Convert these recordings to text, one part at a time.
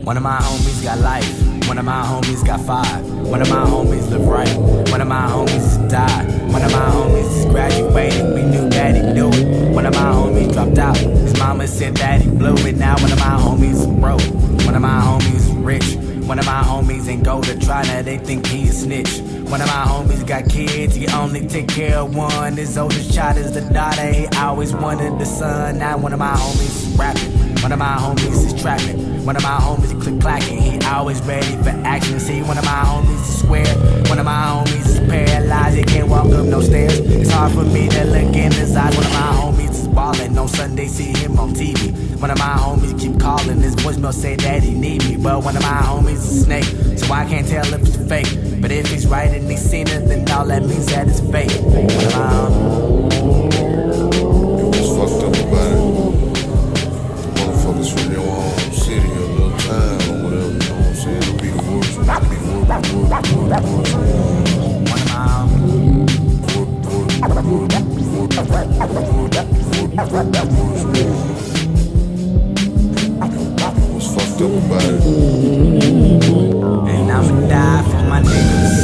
One of my homies got life, one of my homies got 5. One of my homies live right, one of my homies died. One of my homies is graduated, we knew that he knew it. One of my homies dropped out, his mama said that he blew it. Now one of my homies is broke, one of my homies is rich. One of my homies ain't go to try, now they think he a snitch. One of my homies got kids, he only take care of one. His oldest child is the daughter, he always wanted the son. Now one of my homies is rapping, one of my homies is trapping. One of my homies is click-clacking, he always ready for action. See, one of my homies is square, one of my homies is paralyzed, he can't walk up no stairs. It's hard for me to look in his eyes. One of my homies is ballin', on Sunday see him on TV. One of my homies keep calling, his voicemail say that he need me. But one of my homies is a snake, so I can't tell if it's fake. But if he's right and he's seen it, then all that means that it's fake. One of my homies. What's fucked up about it? Motherfuckers from your own city or little town or whatever, you know what I'm saying? It'll be the worst. One of my homies. What's fucked up about it? And I'ma die for my niggas.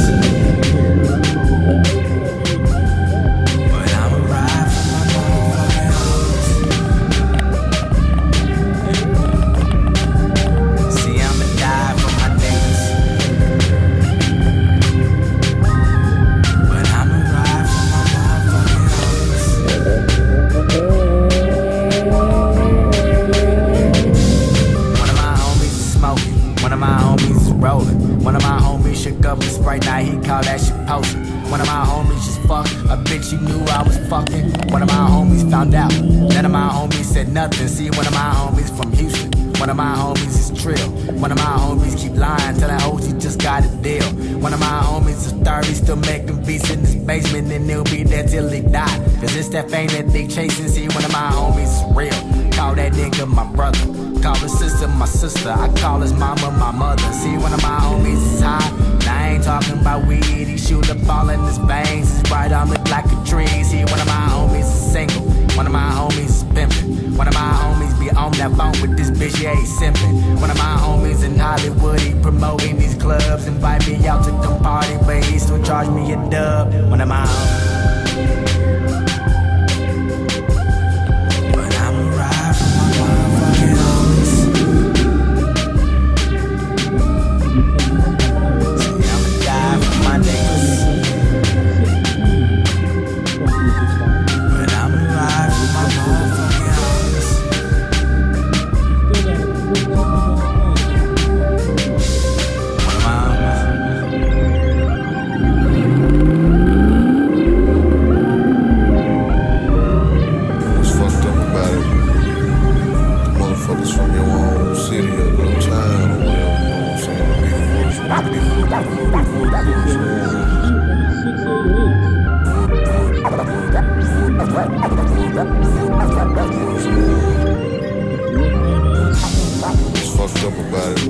But I'ma ride for my motherfucking homies. See, I'ma die for my niggas. But I'ma ride for my motherfucking homies. One of my homies is smoking, one of my homies is rolling. One of my homies shook up his Sprite, now he call that shit posting. One of my homies just fucked a bitch, you knew I was fucking. One of my homies found out, none of my homies said nothing. See, one of my homies from Houston, one of my homies is Trill. One of my homies keep lying, telling hoes he just got a deal. One of my homies is 30, still making beats in his basement, and he'll be there till he die. Cause it's that fame that they chasing. See, one of my homies is real, call that nigga my brother. Call his sister my sister, I call his mama my mother. See, one of my homies is high, and I ain't talking about weed. He shoot up all in his veins, his right arm look like a tree. See, one of my homies is single, one of my homies is pimping. One of my homies be on that phone with this bitch, yeah, he simping. One of my homies in Hollywood, he promoting these clubs, invite me out to come party, but he still charge me a dub. One of my homies. But I'ma ride for my motherfucking homies. See, I'ma die for my niggas. But I'ma ride for my motherfucking homies. One of my homies. What's fucked up about it? The motherfuckers from your own city or little town or whatever, you know what I'm saying? It'll be the worst. What's fucked up about it?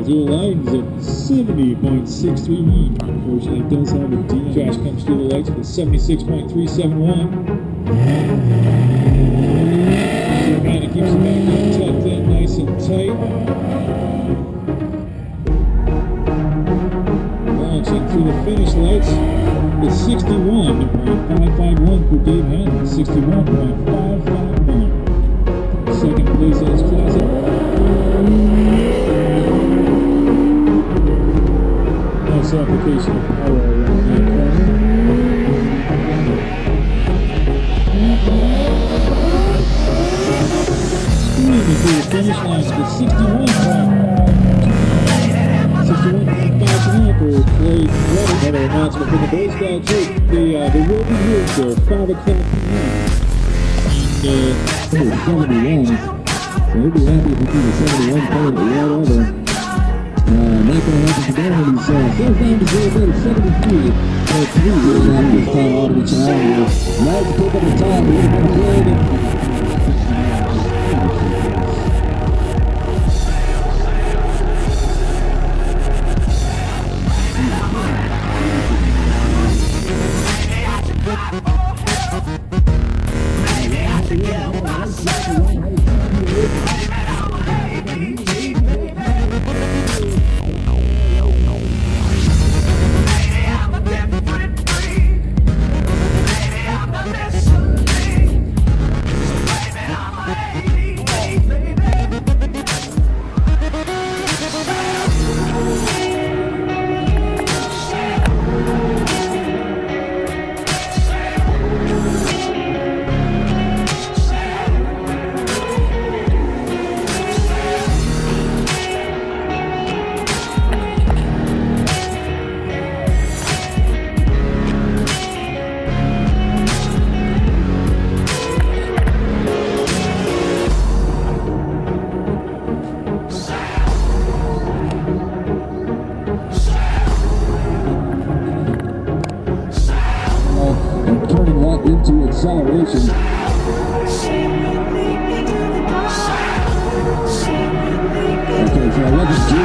Dual lines at 70.631. Unfortunately, it does have a D. Josh comes through the lights with a 76.371. It keeps the back end tucked in nice and tight. Launching through the finish lights with 61.551 for Dave Henry. 61.551. Second place in his closet. Nice application of power around that corner. Squeezing through the finish line with 61.51 for Clay Redding. Another announcement from the Boy Scout troop. They will be here till 5 o'clock tonight. And 71. They'll be happy if we do the 71 point or whatever. Not going to happen today when he's goes down to 0-73. That's 3 years after his time out of the child. Now to pick up the time, we're going to play it. into acceleration. Okay, so 11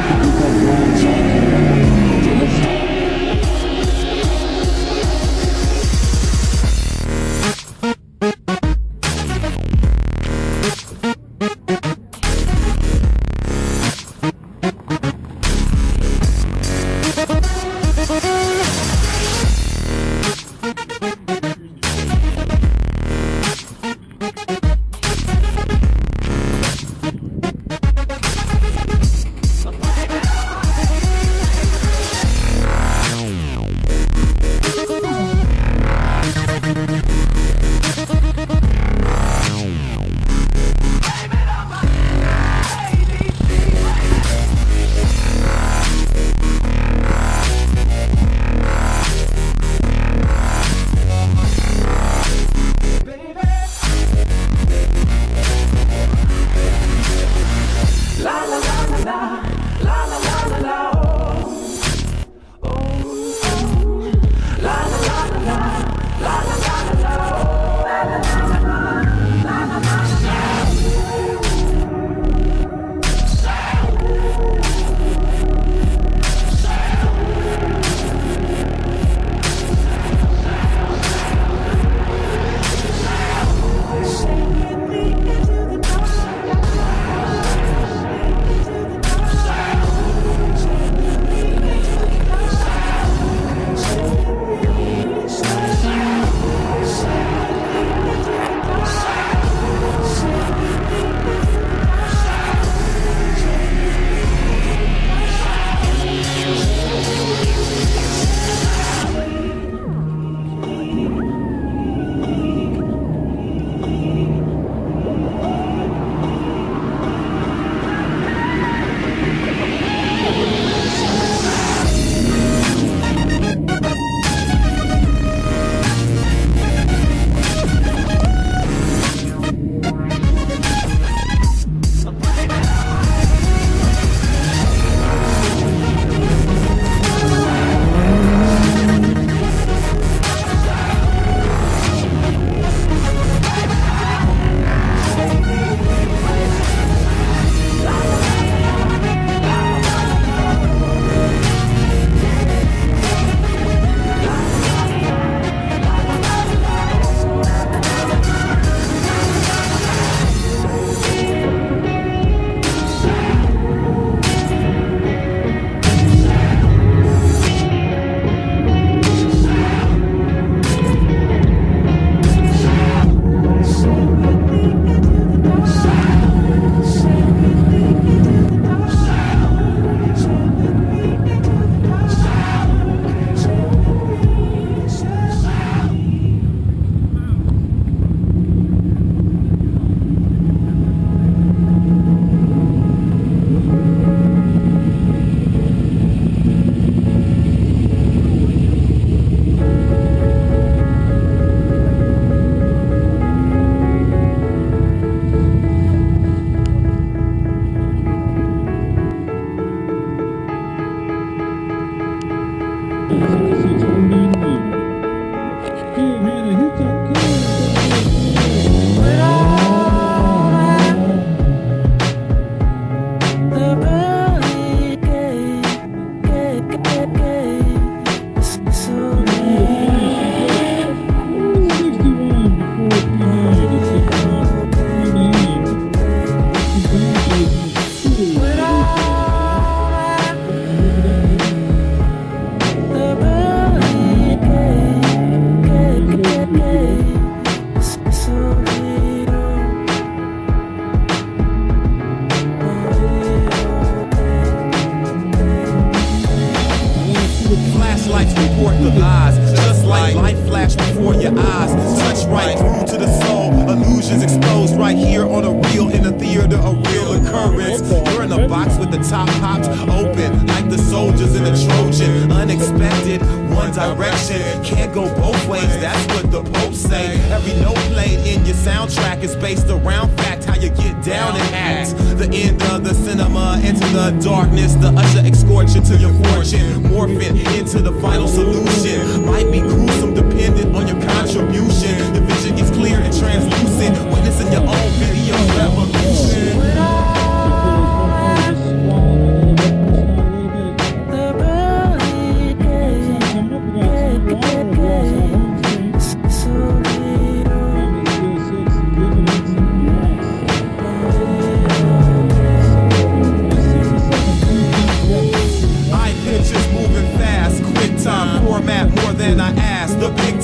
morphing into the final solution. Might be gruesome dependent on your contribution.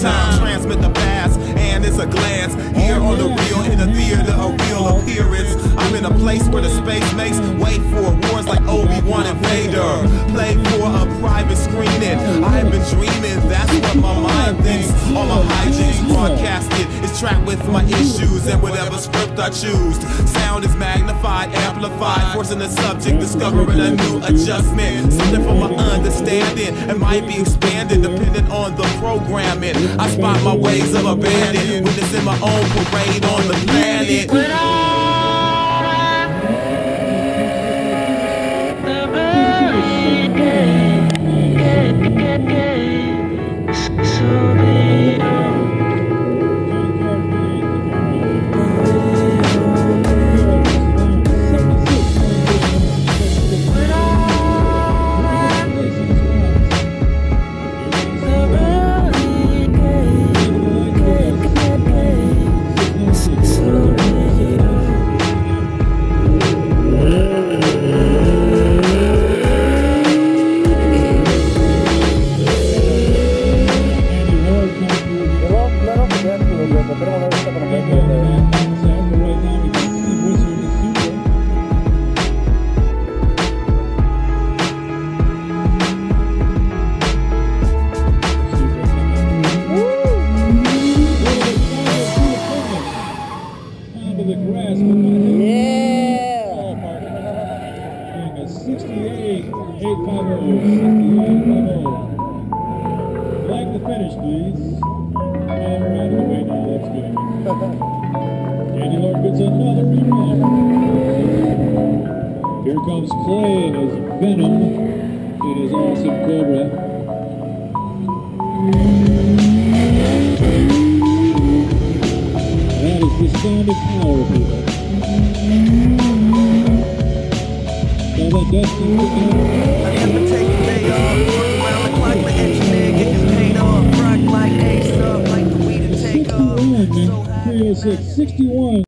time, transmit the past, and it's a glance. Here on the real, in the theater, a real appearance. I'm in a place where the space makes way for wars like Obi-Wan and Vader. Play for a private screening. I've been dreaming, that's what my mind thinks. All my hijinks broadcasted is tracked with my issues and whatever script I choose. Sound is magnified, amplified, forcing the subject, discovering a new adjustment. Something from my understanding and might be expanded depending on the programming. I spot my ways of abandon, witnessing my own parade on the planet. Like the finish, please. And we're out of the way now. That's good. Danny Lord gets another rerun. Here comes Clay and his Venom in his awesome Cobra. That is the sound of power, people. So that Dustin I never take a day off, work around the clock, my engineer getting paid off, rock like Ace up, like the weed to take off. 61, man. 306, 61.